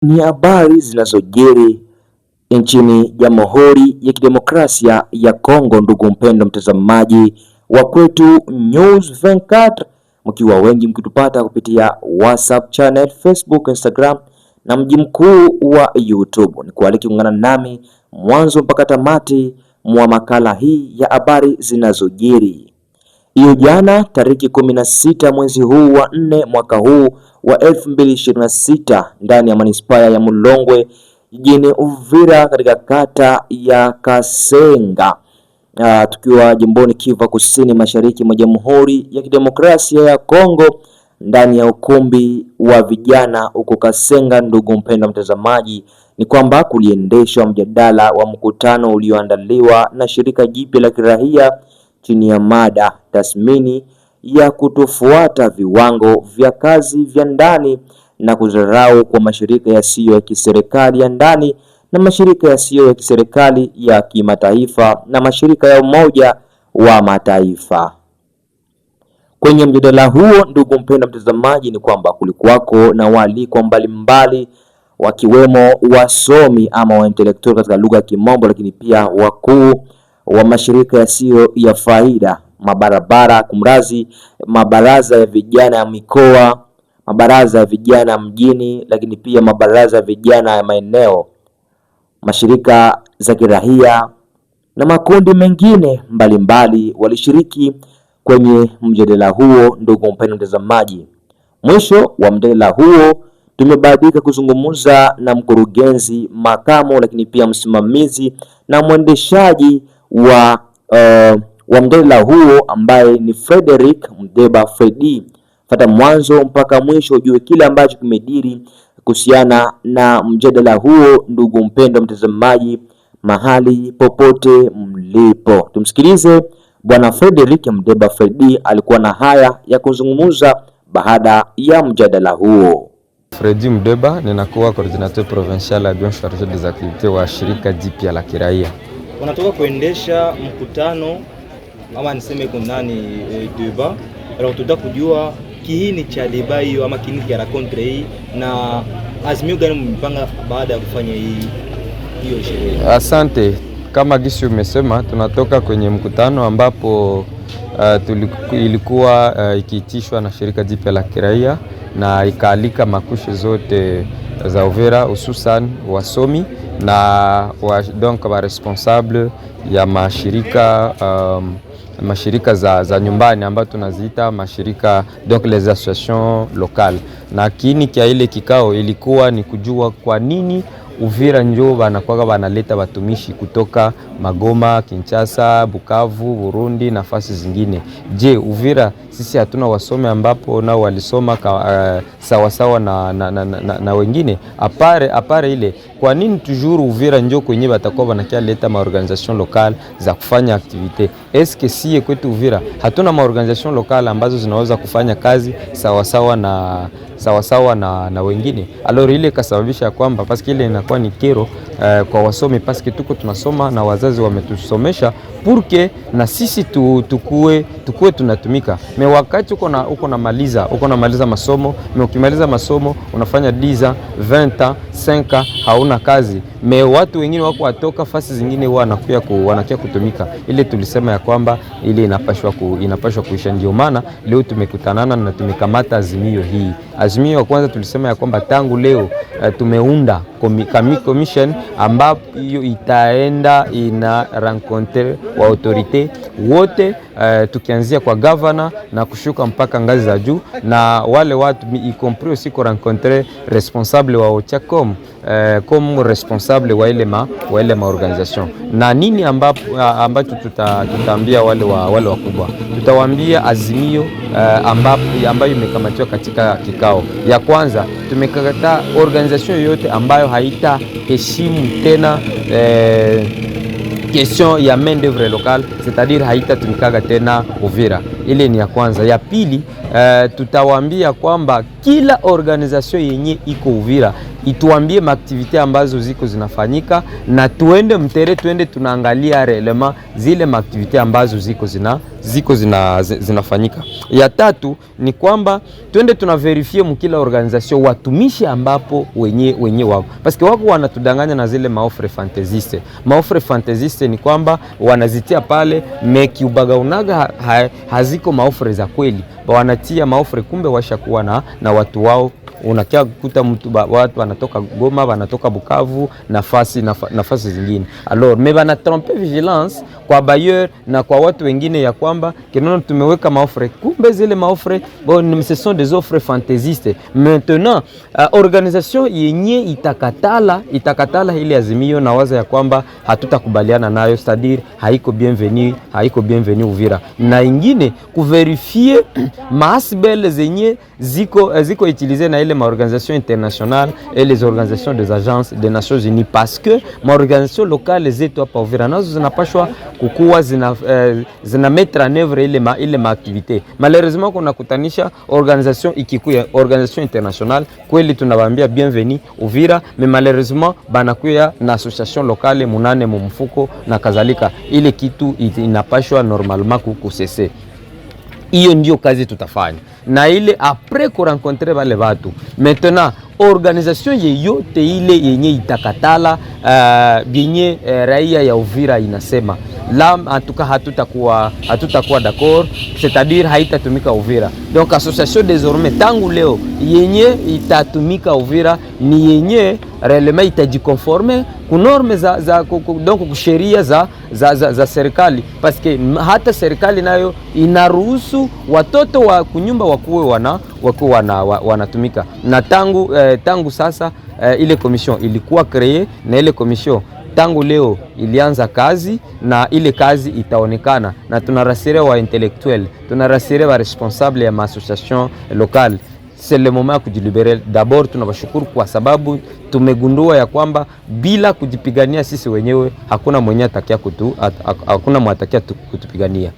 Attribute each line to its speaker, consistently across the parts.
Speaker 1: Ni habari zinazojiri nchini Jamhuri ya Kidemokrasia ya Kongo. Ndugu mpendo mtazamaji wa Kwetu News 24, mkiwa wengi mkitupata kupitia WhatsApp channel, Facebook, Instagram na mji mkuu wa YouTube. Ni kualiki kuungana nami mwanzo mpaka tamati mwa makala hii ya habari zinazojiri. Hiyo jana tariki 16 mwezi huu wa 4 mwaka huu wa 2026 ndani ya manispaa ya Mulongwe jijini Uvira katika kata ya Kasenga, tukiwa jimboni Kivu Kusini mashariki mwa Jamhuri ya Kidemokrasia ya Kongo, ndani ya ukumbi wa vijana huko Kasenga. Ndugu mpendwa mtazamaji, ni kwamba kuliendeshwa mjadala wa mkutano ulioandaliwa na shirika jipya la kiraia chini ya mada tathmini ya kutofuata viwango vya kazi vya ndani na kudharau kwa mashirika yasiyo ya kiserikali ya ndani na mashirika yasiyo ya kiserikali ya kimataifa na mashirika ya Umoja wa Mataifa. Kwenye mjadala huo, ndugu mpendwa mtazamaji, ni kwamba kulikuwako na waalikwa mbalimbali wakiwemo wasomi ama wa intellectual katika lugha ya Kimombo, lakini pia wakuu wa mashirika yasiyo ya faida, mabaraza ya vijana ya mikoa, mabaraza ya vijana mjini, lakini pia mabaraza ya vijana ya maeneo, mashirika za kiraia na makundi mengine mbalimbali walishiriki kwenye mjadala huo. Ndugu mpendwa mtazamaji, mwisho wa mjadala huo tumebahatika kuzungumza na mkurugenzi makamo, lakini pia msimamizi na mwendeshaji wa mjadala huo ambaye ni Frederick Mdeba Fredi. Fata mwanzo mpaka mwisho ujue kile ambacho kimediri kuhusiana na mjadala huo, ndugu mpendwa mtazamaji, mahali popote mlipo. Tumsikilize Bwana Frederick Mdeba Fredi, alikuwa na haya ya kuzungumza baada ya mjadala huo.
Speaker 2: Fredi Mdeba, ninakuwa coordinateur provincial adjoint chargé des activités wa shirika jipya la kiraia.
Speaker 3: Wanatoka kuendesha mkutano ama niseme kunani deba. Alors tutaka kujua kiini cha deba hiyo ama kiini cha rencontre hii na azimio gani mpanga baada ya kufanya hiyo sherehe.
Speaker 2: Asante. Kama gisi umesema, tunatoka kwenye mkutano ambapo ilikuwa ikiitishwa na shirika jipya la kiraia na ikaalika makushe zote za Uvira, hususan wasomi na donc wa responsable ya mashirika za nyumbani ambayo tunaziita mashirika, donc les associations locales. Na kiini kia ile kikao ilikuwa ni kujua kwa nini Uvira njoo wanakuwa wanaleta watumishi kutoka Magoma, Kinshasa, Bukavu, Burundi na nafasi zingine. Je, Uvira sisi hatuna wasomi ambapo nao walisoma sawasawa na wengine? Apare ile, kwa nini toujours Uvira njoo kwenye watakuwa wanakia leta maorganisation locale za kufanya activite? Eske siye kwetu Uvira hatuna maorganisation locale ambazo zinaweza kufanya kazi sawasawa na wengine? Alors ile kasababisha kwamba paske ile inakuwa ni kero kwa wasomi, paske tuko tunasoma na wazazi wametusomesha purke na sisi tukue tunatumika. Me wakati uko na maliza masomo, ukimaliza masomo unafanya 10 20 5 hauna kazi. Me watu wengine wako watoka fasi zingine wanakia kutumika. Ile tulisema ya kwamba ile inapashwa kuisha. Ndio maana leo tumekutanana na tumekamata azimio hii. Azimio ya kwanza tulisema ya kwamba tangu leo tumeunda commission ambapo hiyo itaenda ina rencontre wa autorite wote, tukianzia kwa governor na kushuka mpaka ngazi za juu, na wale watu y compris aussi ko rencontre responsable wa Ochacom comme responsable wa ile ma organisation. Na nini ambacho tutaambia wale wakubwa? Tutawaambia azimio ambayo imekamatiwa katika kikao. Ya kwanza, tumekakataa organisation yote ambayo haita heshimu tena question ya main d'oeuvre locale, c'est-à-dire haitatumikaga tena Uvira. Ile ni ya kwanza. Ya pili, tutawaambia kwamba kila organisation yenye iko Uvira ituambie maaktivite ambazo ziko zinafanyika, na tuende mtere, tuende tunaangalia relema zile maaktivite ambazo ziko zinafanyika. Ya tatu ni kwamba tuende tunaverifie mkila organization watumishi ambapo wenye wako, paske wako wanatudanganya na zile maofre fantasiste. Maofre fantasiste ni kwamba wanazitia pale meki ubaga unaga haziko maofre za kweli, wanatia maofre kumbe washakuwa na watu wao. Unakia kukuta watu wanatoka Goma, wanatoka Bukavu, nafasi zingine. Alors mais bana tromper vigilance kwa bailleur na kwa watu wengine ya kwamba kinono tumeweka maofre, kumbe zile maofre bon ce sont des offres fantaisistes. Maintenant organisation yenye itakatala ile azimio na waza ya kwamba hatutakubaliana nayo, c'est-à-dire haiko bienvenue Uvira. Na ingine kuverifie maasbel zenye ziko utiliser na ile maorganisation internationale et les organisations des agences des Nations Unies, parce que maorganisation locale zetu hapa Uvira nazo zinapashwa kukuwa zina mettre en œuvre ile maaktivite. Malheureusement kuna kutanisha organisation ikikuya organisation internationale kweli tunawaambia bienvenue Uvira, mais malheureusement banakuya na association locale munane mumfuko na kadhalika, ile kitu inapashwa normalement kusese. Hiyo ndio kazi tutafanya na ile après ko rencontrer wale watu. Maintenant organisation yeyote ile yenye itakatala binye raia ya Uvira inasema la antuka hatutakuwa d'accord, c'est-à-dire haitatumika Uvira. Donc association désormais tangu leo yenye itatumika Uvira ni yenye réellement itajikonforme ku norme donc ku sheria za serikali, parce que hata serikali nayo inaruhusu watoto wa kunyumba wakuwe wanatumika. Na tangu sasa ile commission ilikuwa créée, na ile commission tangu leo ilianza kazi, na ile kazi itaonekana, na tunarasire wa intellectuel, tunarasire wa responsable ya association locale. C'est le moment ya kujilibere. D'abord tunabashukuru kwa sababu tumegundua ya kwamba bila kujipigania sisi wenyewe hakuna mwenye atakia kutupigania.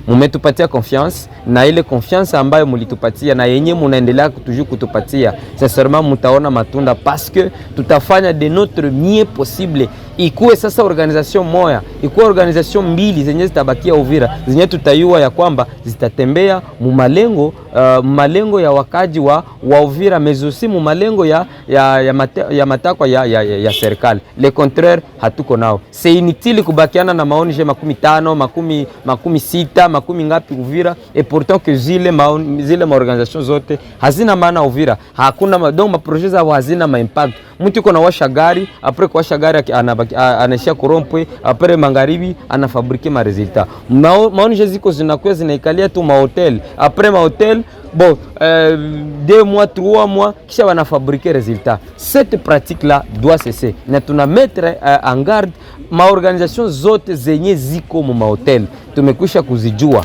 Speaker 2: Mumetupatia confiance, na ile confiance ambayo mulitupatia na yenye munaendelea kutupatia, sincèrement mutaona matunda, parce que tutafanya de notre mieux possible. Ikuwe sasa organisation moya, ikuwe organisation mbili zenye zitabakia Uvira, zenye tutayua ya kwamba zitatembea mumalengo ya wakaji wa Uvira, mezosi mumalengo ya matakwa ya serikali. Le contraire hatuko nao. C'est inutile kubakiana na maoni 50, 60, makumi ngapi Uvira, et pourtant que zile maorganisation zote hazina maana Uvira. Hakuna donc ma projets za hazina ma impact. Mtu yuko na washa gari, après kuwasha gari anaishia korompwe, après magharibi anafabrike ma resultat. Maoni ziko zinakuwa zinaikalia tu ma hotel, après ma hotel bon 2 mois 3 mois kisha wanafabrike resultat. Cette pratique là doit cesser. Na tuna mettre en garde maorganisation zote zenye ziko mu ma hotel, tumekwisha kuzijua.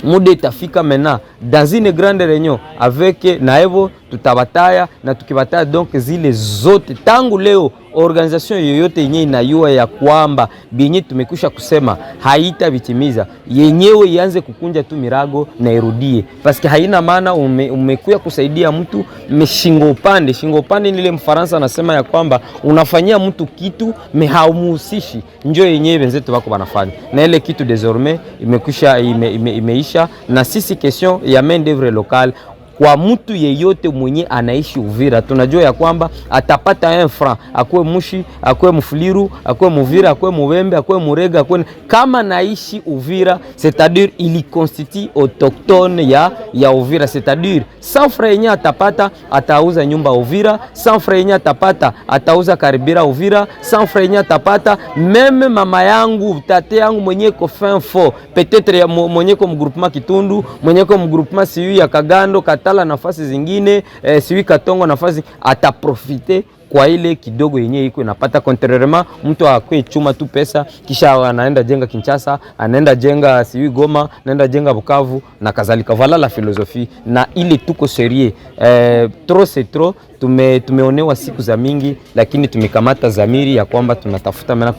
Speaker 2: Muda itafika mena dans une grande réunion avec naevo tutabataya, na tukibataya donc zile zote tangu leo organisation yoyote yenye inayua ya kwamba binyi tumekwisha kusema haita vitimiza, yenyewe ianze kukunja tu mirago na irudie, parce que haina maana umekuya kusaidia mtu shingo upande nile Mfaransa anasema ya kwamba unafanyia mtu kitu haumuhusishi, njoo yenyewe wenzetu wako wanafanya, na ile kitu désormais imekwisha imeisha. Na sisi question ya main d'œuvre locale kwa mtu yeyote mwenye anaishi Uvira, tunajua ya kwamba atapata 1 franc, akwe mushi, akwe mfuliru, akwe muvira, akwe mubembe, akwe murega, akwe kama naishi Uvira, c'est-à-dire il constitue autochtone ya Uvira, c'est-à-dire 100 francs yenye atapata atauza nyumba Uvira, 100 francs yenye atapata atauza karibira Uvira, 100 francs yenye atapata meme mama yangu, tate yangu mwenye ko fin fo, peut-être mwenye ko mgroupement Kitundu, mwenye ko mgroupement siyu ya Kagando, Katala nafasi zingine, siwi Katongo nafasi, ataprofite kwa ile kidogo yenye iko napata. Contrairement mtu akwe chuma tu pesa kisha anaenda jenga Kinshasa, anaenda jenga siwi Goma, anaenda jenga Bukavu na kadhalika. Voilà la philosophie, na ile tuko sérieux. Trop c'est trop. Tumeonewa siku za mingi, lakini tumekamata zamiri ya kwamba tunatafuta mena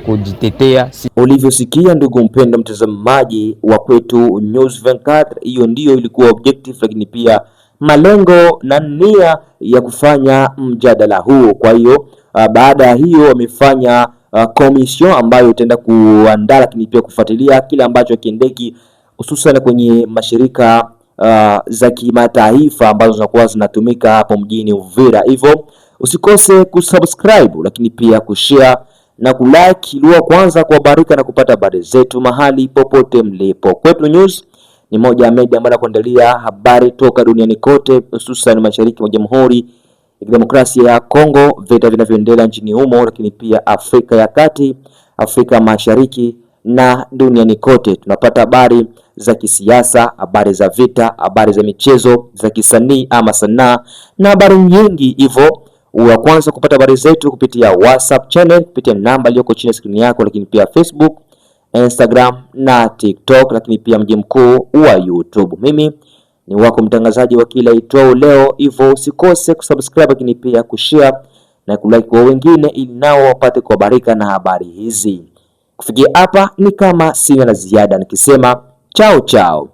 Speaker 2: kujitetea.
Speaker 1: Ulivyosikia ndugu mpenda mtazamaji wa kwetu News 24, hiyo ndio ilikuwa objective, lakini pia malengo na nia ya kufanya mjadala huo. Kwa hiyo baada ya hiyo wamefanya commission ambayo itaenda kuandaa lakini pia kufuatilia kile ambacho kiendeki, hususan kwenye mashirika za kimataifa ambazo zinakuwa zinatumika hapo mjini Uvira. Hivyo usikose kusubscribe lakini pia kushare na kulike ili kwanza kuhabarika na kupata habari zetu mahali popote mlipo. Kwetu News ni moja ya media ambayo inakuandalia habari toka duniani kote, hususan mashariki mwa Jamhuri ya Kidemokrasia ya Kongo, vita vinavyoendelea nchini humo, lakini pia Afrika ya Kati, Afrika Mashariki na duniani kote. Tunapata habari za kisiasa, habari za vita, habari za michezo, za kisanii ama sanaa na habari nyingi. Hivyo wa kwanza kupata habari zetu kupitia WhatsApp channel, kupitia namba iliyoko chini ya screen yako, lakini pia Facebook, Instagram na TikTok, lakini pia mji mkuu wa YouTube. Mimi ni wako mtangazaji wa kila itwao leo, hivyo usikose kusubscribe lakini pia kushare na kulike kwa wengine ili nao wapate kuhabarika na habari hizi. Kufikia hapa ni kama sina la ziada nikisema chao chao.